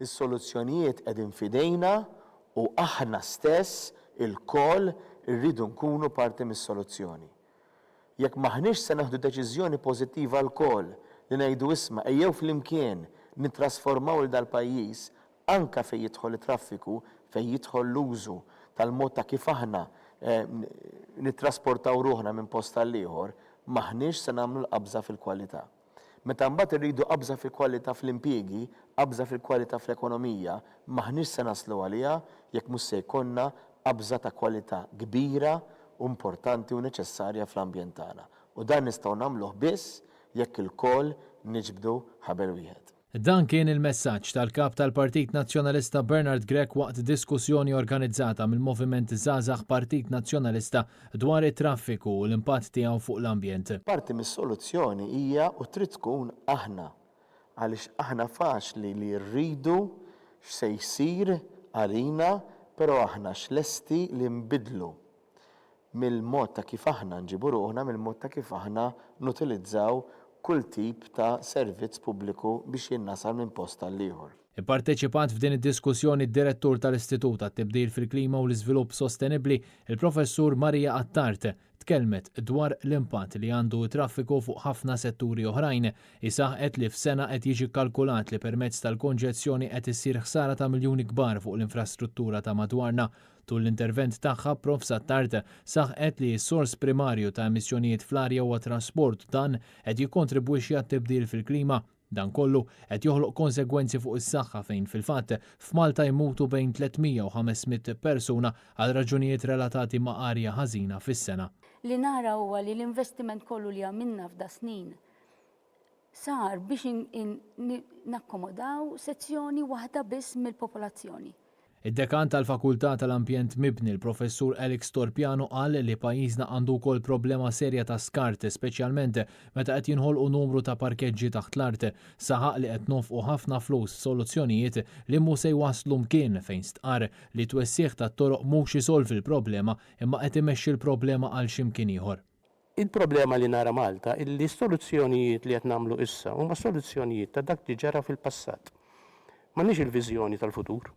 Is-soluzzjonijiet qegħdin f'idejna u aħna stess il-koll irridu nkunu parti mis-soluzzjoni. Jekk maħniex se naħdu deċiżjoni pożittiva l-koll li ngħidu isma' ejjew flimkien nittrasformaw il dal-pajjiż anke fejn jidħol it-traffiku, fejn jidħol l-użu tal-mod ta' kif aħna nittrasportaw ruħna minn post tal-ieħor, maħniex se nagħmlu l-qabża fil-kwalità. Meta mbagħad irridu qabża fil-kwalità fl-impjiegi, qabża fil-kwalità fl-ekonomija, maħniex se naslu għaliha jekk mhux se jkollna qabża ta' kwalità kbira u importanti u neċessarja fl-ambjent tagħna. U dan nistgħu nagħmluh biss jekk ilkoll niġbdu ħabel wieħed. Dan kien il-messaġġ tal-kap tal-Partit Nazzjonalista Bernard Grech waqt diskussjoni organizzata mill-Moviment Żgħażagħ Partit Nazzjonalista dwar it-traffiku u l-impatt tiegħu fuq l-ambjent. Parti mis-soluzzjoni hija u trid tkun aħna għaliex aħna faċli li rridu x'se jsir għalina, però aħna x'lesti li nbidlu mill-mod ta' kif aħna nġibu ruħna, mill-mod ta' kif aħna nutilizzaw kull tip ta' servizz pubbliku biex jinnasal minn post tal-ieħor. Ipparteċipant f'din id-diskussjoni d-direttur tal-Istitut għat-Tibdil fil-Klima u l-Iżvilupp Sostenibbli, il-Professur Marija Attart, tkellmet dwar l-impatt li għandu traffiku fuq ħafna setturi oħrajn. Isaħqet li f'sena qed jiġi kalkulat li permezz tal-konġezzjoni qed issir ħsara ta' miljuni kbar fuq l-infrastruttura ta' madwarna. Tul l-intervent tagħha Prof Attart saħqet li s-sors primarju ta' emissjonijiet fl-arja huwa trasport dan qed jikkontribwixxi għat-tibdil fil-klima. Dan kollu qed joħloq konsegwenzi fuq is-saħħa fejn fil-fatt f'Malta jmutu bejn 300 u 500 persuna għal raġunijiet relatati ma' arja ħażina fis-sena. Li nara huwa li l-investiment kollu li għamilna f'da snin sar biex nakkomodaw sezzjoni waħda biss mill-popolazzjoni. Id-dekan tal-Fakultà tal-Ambjent Mibni, il-Professur Alex Torpiano, qal li pajjiżna għandu wkoll problema serja ta' skart, speċjalment meta qed jinħolqu numru ta' parkeġġi taħt l-art. Saħaq li qed nofqu ħafna flus soluzzjonijiet li mhux se jwasslu mkien fejn stqar li twessieħ tat-toroq mhux isolvi l-problema imma qed imexxi l-problema għal x'imkien ieħor. Il-problema li nara Malta illi soluzzjonijiet li qed nagħmlu issa huma soluzzjonijiet ta' dak li ġara fil-passat. M'għandniex il-viżjoni tal-futur.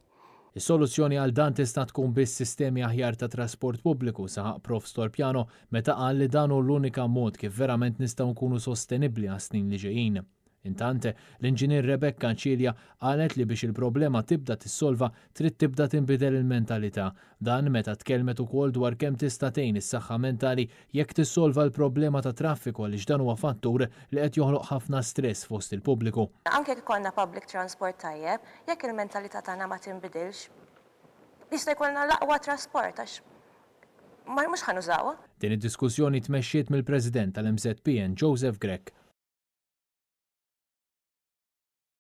Is-soluzzjoni għal dan tista' tkun biss sistemi aħjar ta' trasport pubbliku, saħaq Prof Torpiano meta qal li dan hu l-unika mod kif verament nistgħu nkunu sostenibbli għas-snin li ġejjin. Intant, l-inġinier Rebecca Ċilja qalet li biex il-problema tibda tissolva trid tibda tinbidel il-mentalità. Dan meta tkellmet ukoll dwar kemm tista' tgħin is-saħħa mentali jekk tissolva l-problema ta' traffiku għaliex dan huwa fattur li qed joħloq ħafna stress fost il-pubbliku. Anke jekk ikollna public transport tajjeb, jekk il-mentalità tagħna ma tinbidilx, jista' jkollna l-aqwa trasport għax ma mhux ħanużawha. Din id-diskussjoni tmexxiet mill-President tal-MZPN Joseph Grech.